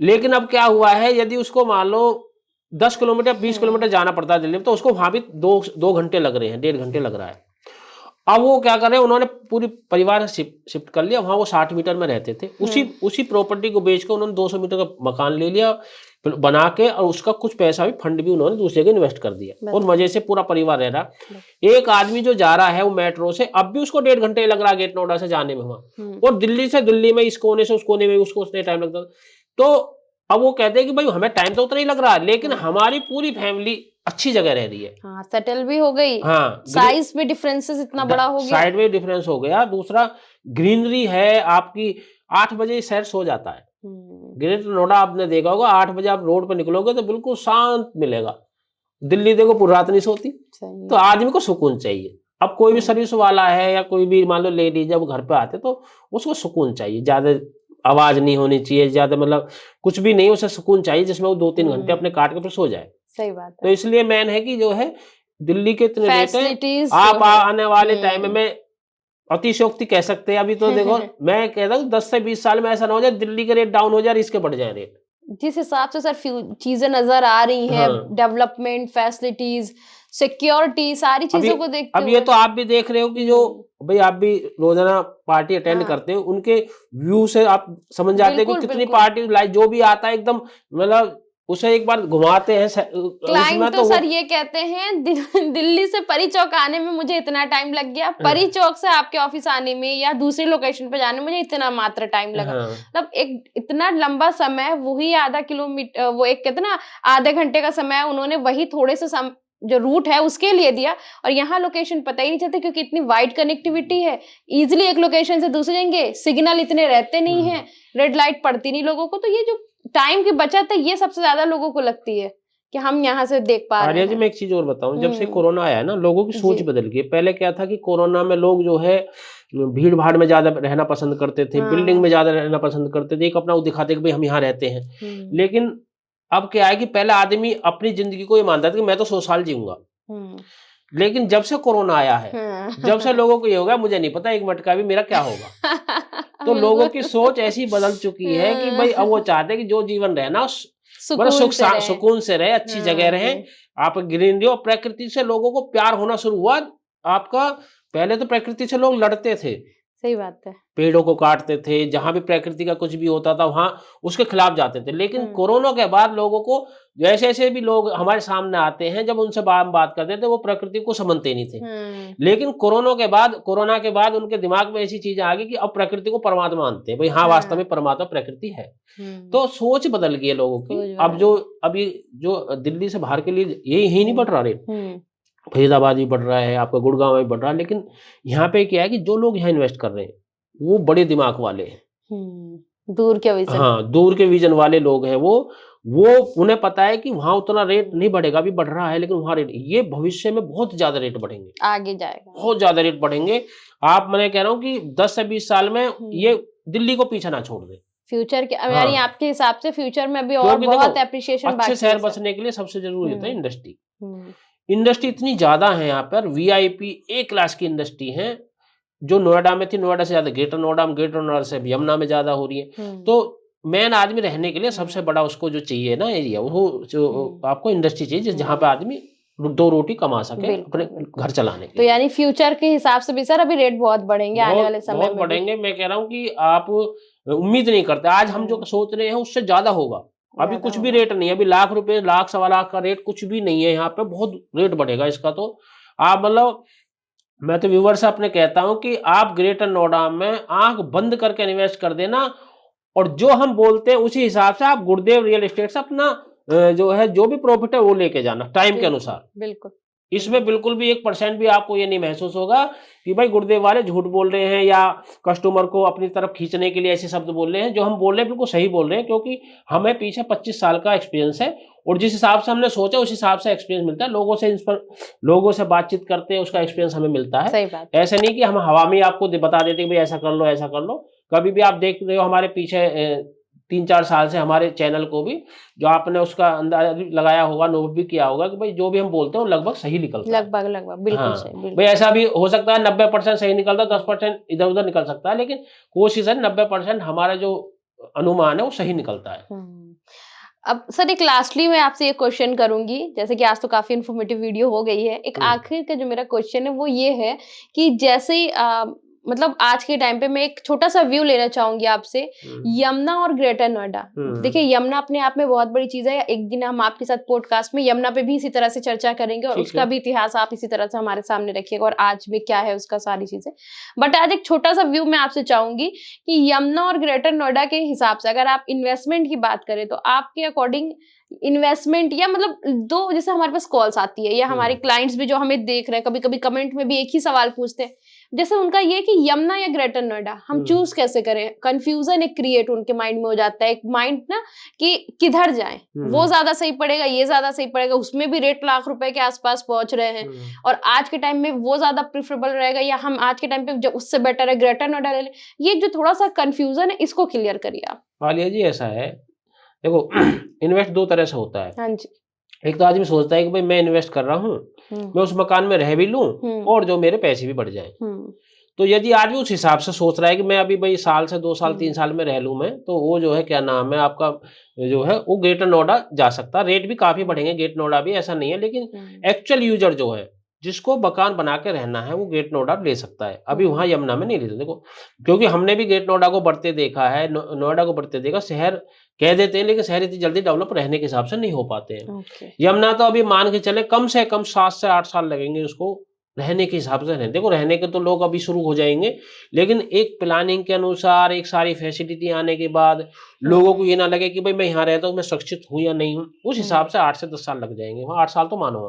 लेकिन अब क्या हुआ है, यदि उसको मान लो 10 किलोमीटर 20 किलोमीटर जाना पड़ता है दिल्ली में, तो उसको वहां भी 2 घंटे लग रहे हैं, 1.5 घंटे लग रहा है। अब वो क्या कर रहे हैं, उन्होंने पूरी परिवार शिफ्ट कर लिया, वहां वो 60 मीटर में रहते थे, उसी प्रॉपर्टी को बेच कर उन्होंने 200 मीटर का मकान ले लिया बना के, और उसका कुछ पैसा भी, फंड भी उन्होंने दूसरी जगह इन्वेस्ट कर दिया, और मजे से पूरा परिवार रह रहा। एक आदमी जो जा रहा है वो मेट्रो से, अब भी उसको 1.5 घंटे लग रहा है गेट नोएडा से जाने में वहां, और दिल्ली से दिल्ली में इस कोने से उस कोने में उसको उतने टाइम लगता। तो अब वो कहते हैं कि भाई हमें टाइम तो उतना ही लग रहा है, लेकिन हमारी पूरी फैमिली अच्छी जगह रह रही है। हाँ, सेटल भी हो गई। हाँ, साइज में डिफरेंसेस इतना बड़ा हो गया, साइड में डिफरेंस हो गया। दूसरा, ग्रीनरी है, आपकी 8 बजे शहर सो जाता है। ग्रेटर नोएडा आपने देखा होगा, 8 बजे आप रोड पर निकलोगे तो बिल्कुल शांत मिलेगा। दिल्ली देखो पूरी रात नहीं सोती। तो आदमी को सुकून चाहिए। अब कोई भी सर्विस वाला है या कोई भी मान लो लेडीज जब घर पे आते तो उसको सुकून चाहिए, ज्यादा आवाज नहीं होनी चाहिए, ज्यादा मतलब कुछ भी नहीं, उसे सुकून चाहिए जिसमें वो 2-3 घंटे अपने काट के फिर सो जाए। सही बात है। तो इसलिए मेन है कि जो है दिल्ली के इतने रेट हैं, आप आने वाले टाइम में अतिशयोक्ति कह सकते हैं। अभी तो देखो मैं कहता हूँ 10 से 20 साल में ऐसा ना हो जाए दिल्ली के रेट डाउन हो जाए, इसके बढ़ जाए रेट। जिस हिसाब से सर चीजें नजर आ रही हैं, डेवलपमेंट, फैसिलिटीज, सिक्योरिटी, सारी चीजों को देखते अब ये तो आप भी देख रहे हो कि जो भाई आप भी रोजाना पार्टी अटेंड करते हो, उनके व्यू से आप समझ जाते हैं कि कितनी पार्टी लाइक जो भी आता है एकदम मतलब उसे एक बार घुमाते हैं। क्लाइंट तो सर ये कहते हैं दिल्ली से परी चौक आने में मुझे इतना टाइम लग गया, परी चौक से आपके ऑफिस आने में या दूसरी लोकेशन पे जाने में मुझे इतना मात्र टाइम लगा। मतलब एक इतना लंबा समय, वही आधा किलोमीटर, वो एक कहते ना आधे घंटे का समय उन्होंने वही थोड़े से जो रूट है उसके लिए दिया, और यहाँ लोकेशन पता ही नहीं चलती क्योंकि इतनी वाइड कनेक्टिविटी है। इजिली एक लोकेशन से दूसरे जाएंगे, सिग्नल इतने रहते नहीं है, रेड लाइट पड़ती नहीं लोगों को। तो ये जो टाइम की बचत है ये सबसे ज्यादा लोगों को लगती है कि हम यहाँ से देख पा रहे हैं। जी मैं एक चीज और बताऊं, जब से कोरोना आया है ना, लोगों की सोच बदल गई। पहले क्या था कि कोरोना में लोग जो है भीड़ भाड़ में ज्यादा रहना पसंद करते थे, बिल्डिंग में ज्यादा रहना पसंद करते थे, एक अपना वो दिखाते कि भाई हम यहाँ रहते हैं। लेकिन अब क्या है कि पहले आदमी अपनी जिंदगी को ये मानता था कि मैं तो 100 साल जीऊंगा, लेकिन जब से कोरोना आया है, जब से लोगों को ये होगा मुझे नहीं पता 1 मिनट का भी मेरा क्या होगा। तो लोगों की सोच ऐसी बदल चुकी है कि भाई अब वो चाहते हैं कि जो जीवन रहे ना सुकून से रहे, अच्छी जगह रहे, आप ग्रीनरी और प्रकृति से लोगों को प्यार होना शुरू हुआ। आपका पहले तो प्रकृति से लोग लड़ते थे, सही बात है, पेड़ों को काटते थे, जहां भी प्रकृति का कुछ भी होता था वहां उसके खिलाफ जाते थे। लेकिन कोरोना के बाद लोगों को जैसे ऐसे भी लोग हमारे सामने आते हैं, जब उनसे बात करते थे वो प्रकृति को समझते नहीं थे। लेकिन कोरोना के बाद उनके दिमाग में ऐसी चीजें आ गई कि अब प्रकृति को परमात्मा मानते हैं। भाई हाँ, वास्तव में परमात्मा प्रकृति है। तो सोच बदल गई है लोगों की। अब अभी जो दिल्ली से बाहर के लिए यही नहीं बढ़ रहा रेट, फरीदाबाद भी बढ़ रहा है, आपका गुड़गांव भी बढ़ रहा है। लेकिन यहाँ पे क्या है कि जो लोग यहाँ इन्वेस्ट कर रहे हैं वो बड़े दिमाग वाले हैं, दूर के विजन, हाँ दूर के विजन वाले लोग हैं। वो उन्हें पता है कि वहां उतना रेट नहीं बढ़ेगा, अभी बढ़ रहा है लेकिन वहां रेट, ये भविष्य में बहुत ज्यादा रेट बढ़ेंगे, आगे जाएगा बहुत ज्यादा रेट बढ़ेंगे। मैं कह रहा हूँ कि 10 से 20 साल में ये दिल्ली को पीछे ना छोड़ दे। फ्यूचर के यानी आपके हिसाब से फ्यूचर में भी और बहुत एप्रिसिएशन बाकी है। अच्छे शहर बसने के लिए सबसे जरूरी होता है इंडस्ट्री। इंडस्ट्री इतनी ज्यादा है यहाँ पर, वीआईपी ए क्लास की इंडस्ट्री है, जो नोएडा में थी, नोएडा से ज्यादा ग्रेटर नोएडा से यमुना में ज्यादा हो रही है। तो मेन आदमी रहने के लिए सबसे बड़ा उसको जो चाहिए ना एरिया, वो जो आपको इंडस्ट्री चाहिए जहाँ पे आदमी 2 रोटी कमा सके अपने घर चलाने के। तो यानी फ्यूचर के हिसाब से भी सर अभी रेट बहुत बढ़ेंगे, आने वाले समय में बहुत बढ़ेंगे। मैं कह रहा हूँ कि आप उम्मीद नहीं करते, आज हम जो सोच रहे हैं उससे ज्यादा होगा। अभी कुछ भी रेट नहीं है, अभी लाख रुपए, लाख सवा लाख का रेट कुछ भी नहीं है यहाँ पे, बहुत रेट बढ़ेगा इसका। तो आप मतलब मैं तो व्यूअर से अपने कहता हूं कि आप ग्रेटर नोएडा में आंख बंद करके इन्वेस्ट कर देना, और जो हम बोलते हैं उसी हिसाब से आप गुरुदेव रियल एस्टेट से अपना जो भी प्रॉफिट है वो लेके जाना टाइम के अनुसार। बिल्कुल इसमें बिल्कुल भी 1% भी आपको ये नहीं महसूस होगा कि भाई गुरुदेव वाले झूठ बोल रहे हैं या कस्टमर को अपनी तरफ खींचने के लिए ऐसे शब्द बोल रहे हैं। जो हम बोल रहे हैं बिल्कुल सही बोल रहे हैं, क्योंकि हमें पीछे 25 साल का एक्सपीरियंस है और जिस हिसाब से हमने सोचा उस हिसाब से एक्सपीरियंस मिलता है। लोगों से बातचीत करते हैं, उसका एक्सपीरियंस हमें मिलता है। सही बात। ऐसे नहीं कि हम हवा में आपको बता देते हैं भाई ऐसा कर लो ऐसा कर लो। कभी भी आप देख रहे हो हमारे पीछे 3-4 साल से हमारे चैनल को भी जो आपने उसका अंदाजा लगाया होगा, नोट भी किया होगा कि भाई जो भी हम बोलते हैं वो लगभग सही निकलता है। लगभग बिल्कुल हाँ, सही, बिल्कुल। भाई ऐसा भी हो सकता है 90% सही निकलता, 10% इधर उधर निकल सकता है, लेकिन कोशिश है 90% हमारा जो अनुमान है वो सही निकलता है। अब सर एक लास्टली मैं आपसे ये क्वेश्चन करूंगी, जैसे कि आज तो काफी इन्फॉर्मेटिव वीडियो हो गई है। एक आखिर का जो मेरा क्वेश्चन है वो ये है कि जैसे ही मतलब आज के टाइम पे मैं एक छोटा सा व्यू लेना चाहूंगी आपसे, यमुना और ग्रेटर नोएडा। देखिए यमुना अपने आप में बहुत बड़ी चीज है। एक दिन हम आपके साथ पॉडकास्ट में यमुना पे भी इसी तरह से चर्चा करेंगे और उसका भी इतिहास आप इसी तरह से हमारे सामने रखिएगा और आज में क्या है उसका सारी चीजें। बट आज एक छोटा सा व्यू मैं आपसे चाहूंगी कि यमुना और ग्रेटर नोएडा के हिसाब से अगर आप इन्वेस्टमेंट की बात करें तो आपके अकॉर्डिंग इन्वेस्टमेंट या मतलब दो, जैसे हमारे पास कॉल्स आती है या हमारे क्लाइंट्स भी जो हमें देख रहे हैं कभी कभी कमेंट में भी एक ही सवाल पूछते हैं, जैसे उनका ये कि यमुना या ग्रेटर नोएडा हम चूज कैसे करें। कंफ्यूजन एक क्रिएट उनके माइंड में हो जाता है, एक माइंड ना कि किधर जाएं, वो ज्यादा सही पड़ेगा ये ज्यादा सही पड़ेगा, उसमें भी रेट लाख रुपए के आसपास पहुंच रहे हैं और आज के टाइम में वो ज्यादा प्रिफरेबल रहेगा या हम आज के टाइम पे जो उससे बेटर है ग्रेटर नोएडा ले लें। ये जो थोड़ा सा कंफ्यूजन है इसको क्लियर करिए आप। आलिया जी ऐसा है, देखो इन्वेस्ट दो तरह से होता है। हाँ जी। एक तो आदमी सोचता है कि भाई मैं इन्वेस्ट कर रहा हूँ, मैं उस मकान में रह भी लूं और जो मेरे पैसे भी बढ़ जाएं। तो यदि आदमी उस हिसाब से सोच रहा है कि मैं अभी भाई साल से 2 साल 3 साल में रह लूं मैं, तो वो जो है क्या नाम है आपका जो है वो ग्रेटर नोएडा जा सकता है। रेट भी काफी बढ़ेंगे ग्रेटर नोएडा भी, ऐसा नहीं है, लेकिन एक्चुअल यूजर जो है जिसको मकान बना के रहना है वो ग्रेटर नोएडा ले सकता है। अभी वहां यमुना में नहीं ले सकते। देखो क्योंकि हमने भी ग्रेटर नोएडा को बढ़ते देखा है, नोएडा को बढ़ते देखा। शहर कह देते हैं लेकिन शहर इतनी जल्दी डेवलप रहने के हिसाब से नहीं हो पाते हैं। यमुना तो अभी मान के चले कम से कम 7 से 8 साल लगेंगे उसको रहने के हिसाब से। देखो रहने के तो लोग अभी शुरू हो जाएंगे, लेकिन एक प्लानिंग के अनुसार एक सारी फैसिलिटी आने के बाद लोगों को ये ना लगे कि भाई मैं यहाँ रहता हूँ मैं सुरक्षित हूँ या नहीं हूँ, उस हिसाब से 8 से 10 साल लग जाएंगे। वहाँ 8 साल तो मानो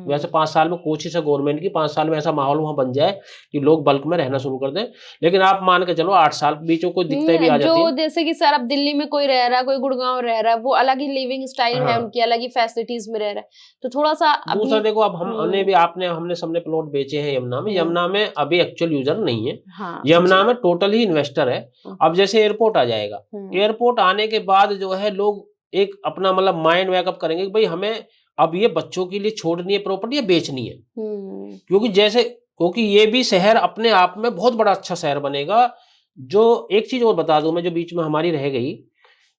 वैसे 5 साल में कोशिश है गवर्नमेंट की 5 साल में ऐसा माहौल वहाँ बन जाए कि लोग बल्क में रहना शुरू कर दें, लेकिन आप मान के चलो 8 साल बीचों को दिक्कतें भी आ जाती है। जैसे कि सर अब दिल्ली में कोई रह रहा है, कोई गुड़गांव रह रहा है, वो अलग ही लिविंग स्टाइल है उनकी, अलग ही फैसिलिटीज में रह रहा है, तो थोड़ा सा दूसरा देखो अब हमने भी हमने सबने प्लॉट बेचे हैं यमुना में। यमुना में अभी एक्चुअल यूजर नहीं है। यमुना में टोटल ही इन्वेस्टर है। अब जैसे एयरपोर्ट आ जाएगा, एयरपोर्ट आने के बाद जो है लोग एक अपना मतलब माइंड मेकअप करेंगे कि भाई हमें अब ये बच्चों के लिए छोड़नी है प्रॉपर्टी या बेचनी है। क्योंकि ये भी शहर अपने आप में बहुत बड़ा अच्छा शहर बनेगा। जो एक चीज और बता दूं मैं जो बीच में हमारी रह गई,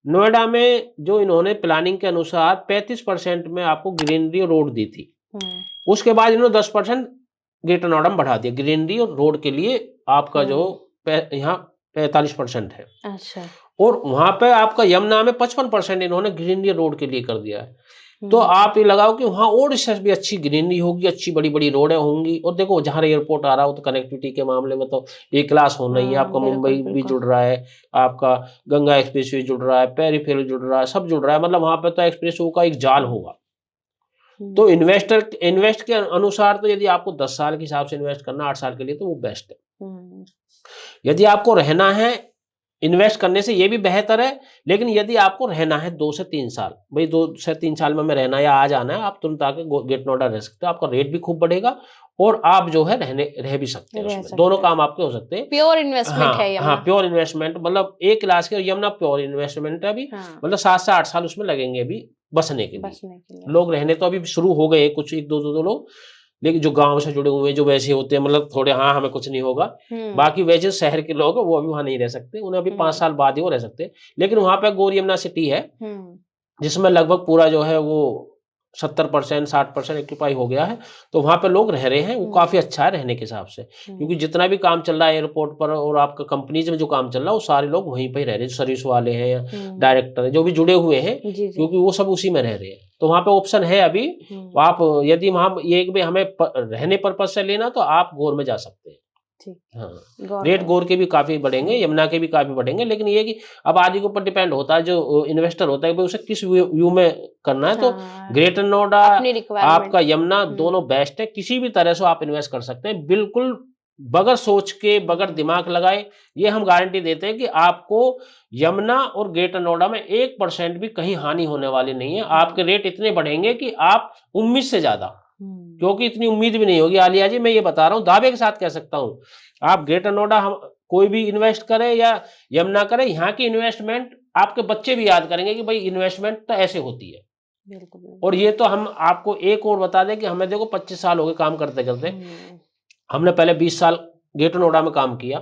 नोएडा में जो इन्होंने प्लानिंग के अनुसार 35% में आपको ग्रीनरी और रोड दी थी, उसके बाद इन्होंने 10% ग्रेटर नोएडा में बढ़ा दिया ग्रीनरी और रोड के लिए। आपका जो यहाँ 45% है। अच्छा। और वहां पे आपका यमुना में 55% इन्होंने ग्रीनरी रोड के लिए कर दिया है। तो आप ये लगाओ कि वहाँ और इससे भी अच्छी ग्रीनरी होगी, अच्छी बड़ी बड़ी रोडें होंगी। और देखो जहाँ एयरपोर्ट आ रहा हो तो कनेक्टिविटी के मामले में तो एक क्लास होना ही है। आपका मुंबई भी जुड़ रहा है, आपका गंगा एक्सप्रेस वे जुड़ रहा है, पेरीफेरल जुड़ रहा है, सब जुड़ रहा है। मतलब वहां पे तो एक्सप्रेस वे का एक जाल होगा। तो इन्वेस्ट के अनुसार तो यदि आपको 10 साल के हिसाब से इन्वेस्ट करना 8 साल के लिए तो वो बेस्ट है। यदि आपको रहना है इन्वेस्ट करने से ये भी बेहतर है, लेकिन यदि आपको रहना है 2 से 3 साल, भाई 2 से 3 साल में हमें रहना या आ जाना है, आप तुरंत आके ग्रेटर नोएडा रह सकते हो। आपका रेट भी खूब बढ़ेगा और आप जो है रह भी सकते हैं उसमें। दोनों काम आपके हो सकते हैं। प्योर इन्वेस्टमेंट है हाँ, प्योर इन्वेस्टमेंट मतलब एक क्लास के यमुना प्योर इन्वेस्टमेंट है अभी। मतलब 7 से 8 साल उसमें लगेंगे अभी बसने के लिए। लोग रहने तो अभी शुरू हो गए कुछ एक दो लोग, लेकिन जो गांव से जुड़े हुए जो वैसे होते हैं मतलब थोड़े हमें कुछ नहीं होगा। बाकी वैसे शहर के लोग वो अभी वहां नहीं रह सकते, उन्हें अभी 5 साल बाद ही वो रह सकते। लेकिन वहां पे गौर यमुना सिटी है जिसमें लगभग पूरा जो है वो 70% 60% ऑक्यूपाई हो गया है। तो वहां पे लोग रह रहे हैं, वो काफी अच्छा है रहने के हिसाब से। क्योंकि जितना भी काम चल रहा है एयरपोर्ट पर और आपका कंपनीज में जो काम चल रहा है वो सारे लोग वहीं पे रह रहे हैं। सर्विस वाले हैं या डायरेक्टर है जो भी जुड़े हुए हैं, क्योंकि वो सब उसी में रह रहे हैं। तो वहां पे ऑप्शन है अभी। आप यदि वहां ये हमें रहने पर्पज से लेना तो आप गौर में जा सकते हैं। हाँ, रेट गौर के भी काफी बढ़ेंगे, यमुना के भी काफी बढ़ेंगे, लेकिन ये कि अब आदि के ऊपर डिपेंड होता है, जो इन्वेस्टर होता है भाई उसे किस व्यू में करना है। तो ग्रेटर नोएडा, आपका यमुना, दोनों बेस्ट है। किसी भी तरह से आप इन्वेस्ट कर सकते हैं, बिल्कुल बगैर सोच के, बगैर दिमाग लगाए। ये हम गारंटी देते हैं कि आपको यमुना और ग्रेटर नोएडा में 1% भी कहीं हानि होने वाली नहीं है। आपके रेट इतने बढ़ेंगे कि आप उम्मीद से ज्यादा, क्योंकि इतनी उम्मीद भी नहीं होगी आलिया जी, मैं ये बता रहा हूँ, दावे के साथ कह सकता हूँ। आप ग्रेटर नोएडा हम कोई भी इन्वेस्ट करे या यमुना करे, यहाँ की इन्वेस्टमेंट आपके बच्चे भी याद करेंगे कि भाई इन्वेस्टमेंट तो ऐसे होती है। बिल्कुल। और ये तो हम आपको एक और बता दें कि हमें देखो 25 साल हो गए काम करते करते। हमने पहले 20 साल ग्रेटर नोएडा में काम किया,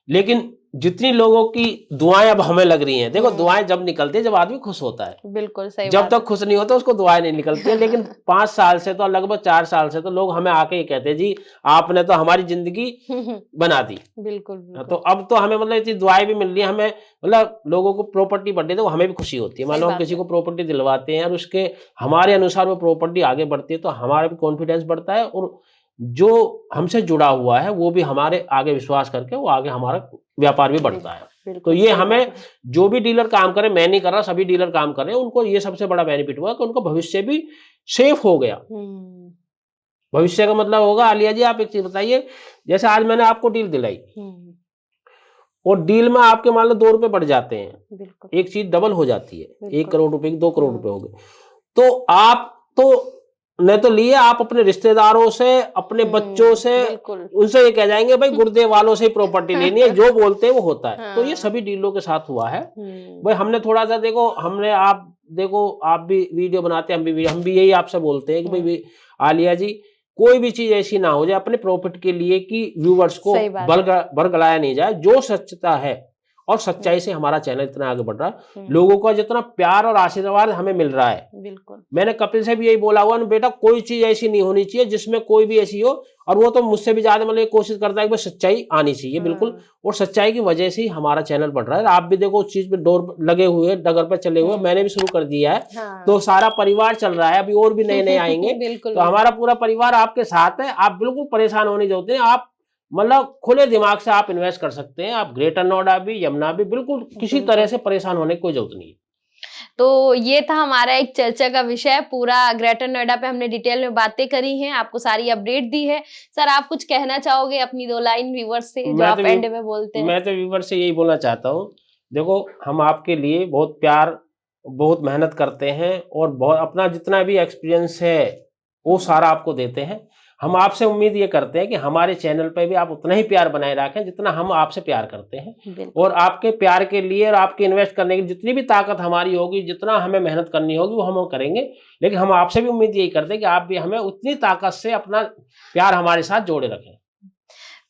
लेकिन जितनी लोगों की दुआएं अब हमें लग रही हैं, देखो दुआएं जब निकलती है जब आदमी खुश होता है। बिल्कुल सही जब तक खुश नहीं होता उसको दुआएं नहीं निकलती है। लेकिन 5 साल से तो, लगभग 4 साल से तो लोग हमें आके ही कहते हैं जी आपने तो हमारी जिंदगी बना दी। बिल्कुल। तो अब तो हमें मतलब इतनी दुआएं भी मिल रही है, हमें मतलब लोगों को प्रॉपर्टी बढ़ती है तो हमें भी खुशी होती है। मान लो हम किसी को प्रॉपर्टी दिलवाते हैं और उसके हमारे अनुसार वो प्रॉपर्टी आगे बढ़ती है तो हमारा भी कॉन्फिडेंस बढ़ता है, और जो हमसे जुड़ा हुआ है वो भी हमारे आगे विश्वास करके वो आगे हमारा व्यापार भी बढ़ता है। तो ये हमें, जो भी डीलर काम करे, मैं नहीं कर रहा, सभी डीलर काम कर रहे हैं, उनको ये सबसे बड़ा बेनिफिट हुआ कि उनका भविष्य भी सेफ हो गया। भविष्य का मतलब होगा, आलिया जी आप एक चीज बताइए, जैसे आज मैंने आपको डील दिलाई और डील में आपके मान लो 2 रुपए बढ़ जाते हैं, एक चीज डबल हो जाती है, 1 करोड़ रुपए की 2 करोड़ रुपए हो गए, तो आप तो नहीं तो लिए, आप अपने रिश्तेदारों से, अपने बच्चों से, उनसे ये कह जाएंगे भाई गुरुदेव वालों से ही प्रॉपर्टी लेनी है, जो बोलते हैं वो होता है। तो ये सभी डीलों के साथ हुआ है भाई। हमने थोड़ा सा देखो, हमने आप देखो, आप भी वीडियो बनाते हैं, हम भी यही आपसे बोलते हैं कि भाई आलिया जी कोई भी चीज ऐसी ना हो जाए अपने प्रॉफिट के लिए कि व्यूवर्स को बरगलाया नहीं जाए। जो सच्चता है, और सच्चाई से हमारा चैनल इतना आगे बढ़ रहा है, लोगों का जितना प्यार और आशीर्वाद हमें मिल रहा है। बिल्कुल। मैंने कपिल से भी यही बोला हुआ, बेटा कोई चीज ऐसी नहीं होनी चाहिए जिसमें कोई भी ऐसी हो, और वो तो मुझसे भी ज्यादा मतलब कोशिश करता है कि सच्चाई आनी चाहिए। बिल्कुल। और सच्चाई की वजह से ही हमारा चैनल बढ़ रहा है। आप भी देखो उस चीज पे डोर लगे हुए, डगर पे चले हुए, मैंने भी शुरू कर दिया है। तो सारा परिवार चल रहा है, अभी और भी नए नए आएंगे। तो हमारा पूरा परिवार आपके साथ है, आप बिल्कुल परेशान होने जो होते हैं, आप मतलब खुले दिमाग से आप इन्वेस्ट कर सकते हैं। आप ग्रेटर नोएडा भी, यमुना भी, बिल्कुल किसी तरह से परेशान होने की कोई जरूरत नहीं है। तो ये था हमारा एक चर्चा का विषय, पूरा ग्रेटर नोएडा पे हमने डिटेल में बातें करी हैं, आपको सारी अपडेट दी है। सर आप कुछ कहना चाहोगे अपनी 2 लाइन व्यूवर्स से, जो आप एंड में बोलते हैं? मैं तो व्यूवर्स से यही बोलना चाहता हूँ, देखो हम आपके लिए बहुत प्यार, बहुत मेहनत करते हैं, और बहुत अपना जितना भी एक्सपीरियंस है वो सारा आपको देते हैं। हम आपसे उम्मीद ये करते हैं कि हमारे चैनल पे भी आप उतना ही प्यार बनाए रखें जितना हम आपसे प्यार करते हैं। और आपके प्यार के लिए और आपके इन्वेस्ट करने की जितनी भी ताकत हमारी होगी, जितना हमें मेहनत करनी होगी, वो हम करेंगे। लेकिन हम आपसे भी उम्मीद यही करते हैं कि आप भी हमें उतनी ताकत से अपना प्यार हमारे साथ जोड़े रखें।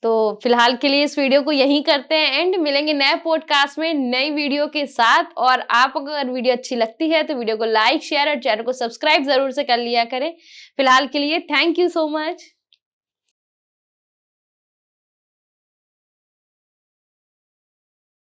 तो फिलहाल के लिए इस वीडियो को यहीं करते हैं एंड, मिलेंगे नए पॉडकास्ट में नई वीडियो के साथ। और आप अगर वीडियो अच्छी लगती है तो वीडियो को लाइक, शेयर और चैनल को सब्सक्राइब जरूर से कर लिया करें। फिलहाल के लिए थैंक यू सो मच।